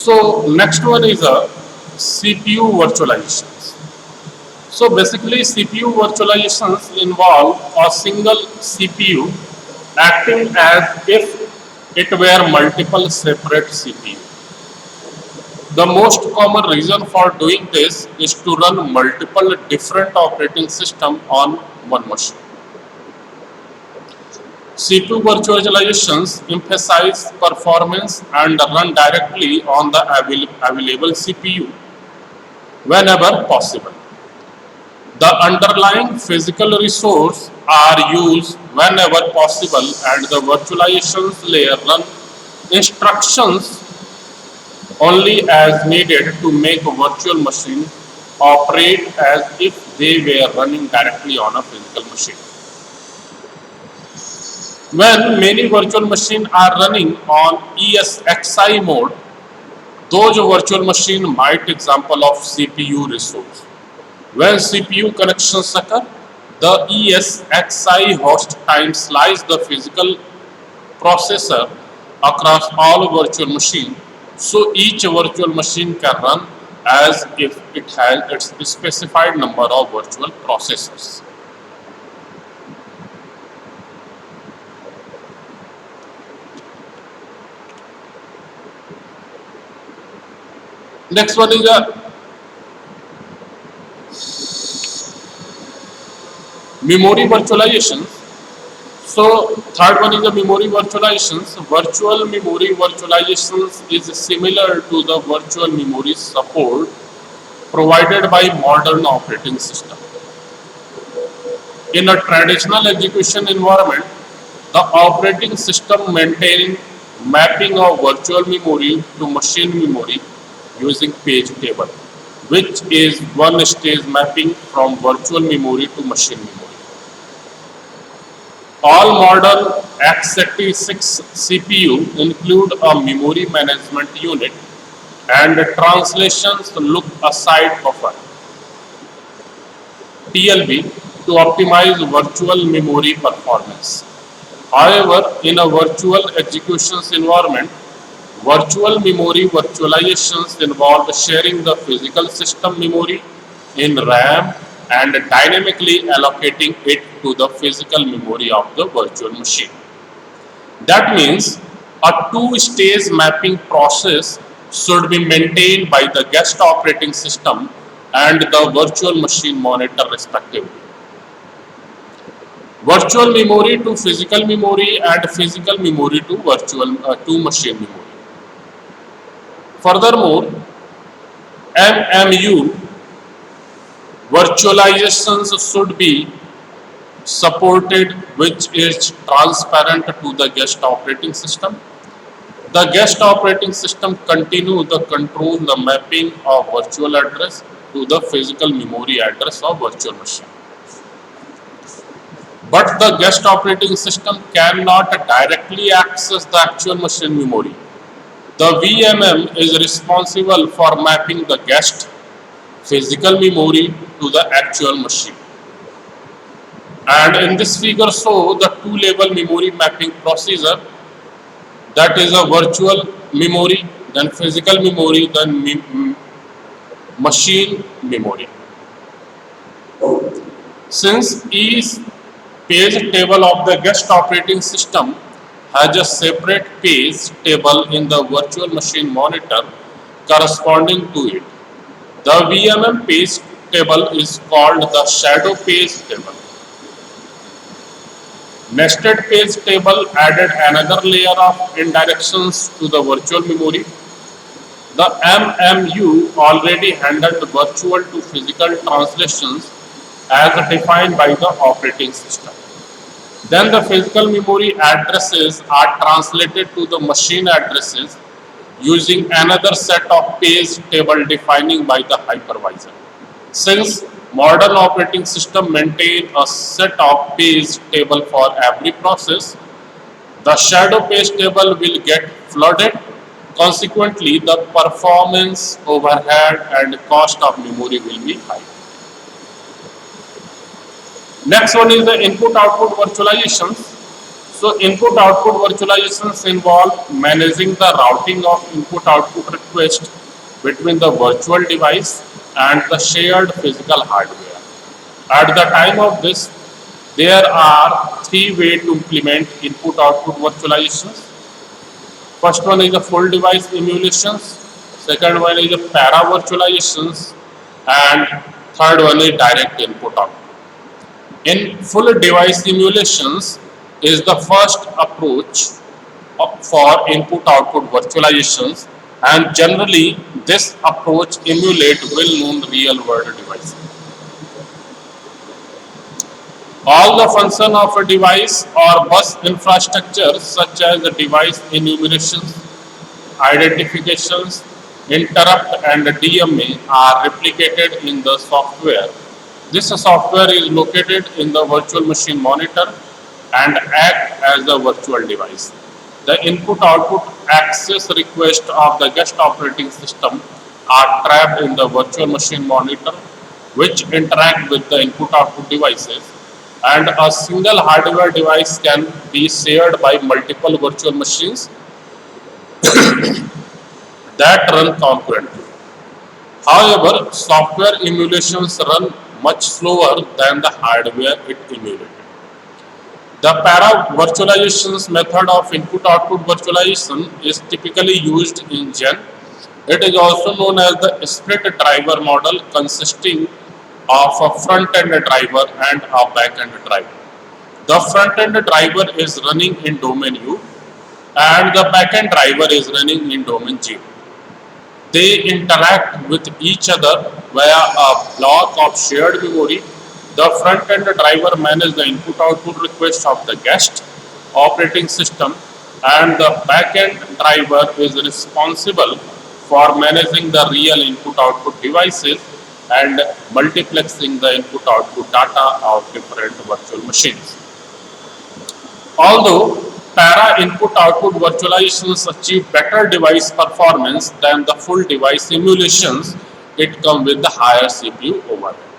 So next one is a CPU virtualizations. So basically CPU virtualizations involve a single CPU acting as if it were multiple separate CPU. The most common reason for doing this is to run multiple different operating systems on one machine. CPU virtualizations emphasize performance and run directly on the available CPU whenever possible. The underlying physical resource are used whenever possible and the virtualizations layer run instructions only as needed to make a virtual machine operate as if they were running directly on a physical machine. When many virtual machines are running on ESXi mode, those virtual machines might example of CPU resource. When CPU connections occur, the ESXi host time slice the physical processor across all virtual machines, so each virtual machine can run as if it has its specified number of virtual processors. Next one is a memory virtualization. So third one is the memory virtualizations. Virtual memory virtualizations is similar to the virtual memory support provided by modern operating system. In a traditional execution environment, the operating system maintains mapping of virtual memory to machine memory using page table, which is one stage mapping from virtual memory to machine memory. All modern x86 CPU include a memory management unit and translations look aside buffer TLB to optimize virtual memory performance. However, in a virtual executions environment, virtual memory virtualizations involve sharing the physical system memory in RAM and dynamically allocating it to the physical memory of the virtual machine. That means a two-stage mapping process should be maintained by the guest operating system and the virtual machine monitor respectively. Virtual memory to physical memory and physical memory to to machine memory. Furthermore, MMU virtualizations should be supported which is transparent to the guest operating system. The guest operating system continue to control the mapping of virtual address to the physical memory address of virtual machine. But the guest operating system cannot directly access the actual machine memory. The VMM is responsible for mapping the guest physical memory to the actual machine. And in this figure show the two-level memory mapping procedure, that is a virtual memory, then physical memory, then machine memory. Since each page table of the guest operating system has a separate page table in the virtual machine monitor corresponding to it, the VMM page table is called the shadow page table. Nested page table added another layer of indirections to the virtual memory. The MMU already handled virtual to physical translations as defined by the operating system. Then the physical memory addresses are translated to the machine addresses using another set of page table defining by the hypervisor. Since modern operating system maintain a set of page table for every process, the shadow page table will get flooded. Consequently, the performance overhead and cost of memory will be high. Next one is the input output virtualization. So input-output virtualizations involve managing the routing of input-output request between the virtual device and the shared physical hardware. At the time of this, there are three ways to implement input-output virtualizations. First one is the full device emulations, second one is the para virtualizations, and third one is direct input output. In full device simulations is the first approach for input output virtualizations, and generally this approach emulate well known real world devices. All the function of a device or bus infrastructure such as the device enumerations, identifications, interrupt and DMA are replicated in the software. This software is located in the virtual machine monitor and act as the virtual device. The input-output access requests of the guest operating system are trapped in the virtual machine monitor, which interact with the input-output devices, and a single hardware device can be shared by multiple virtual machines that run concurrently. However, software emulations run much slower than the hardware it emulated. The para-virtualizations method of input-output virtualization is typically used in GEN. It is also known as the split driver model, consisting of a front-end driver and a back-end driver. The front-end driver is running in domain U and the back-end driver is running in domain G. They interact with each other via a block of shared memory. The front-end driver manages the input-output request of the guest operating system, and the back-end driver is responsible for managing the real input-output devices and multiplexing the input-output data of different virtual machines. Although para input-output virtualizations achieve better device performance than the full device simulations, it comes with the higher CPU overhead.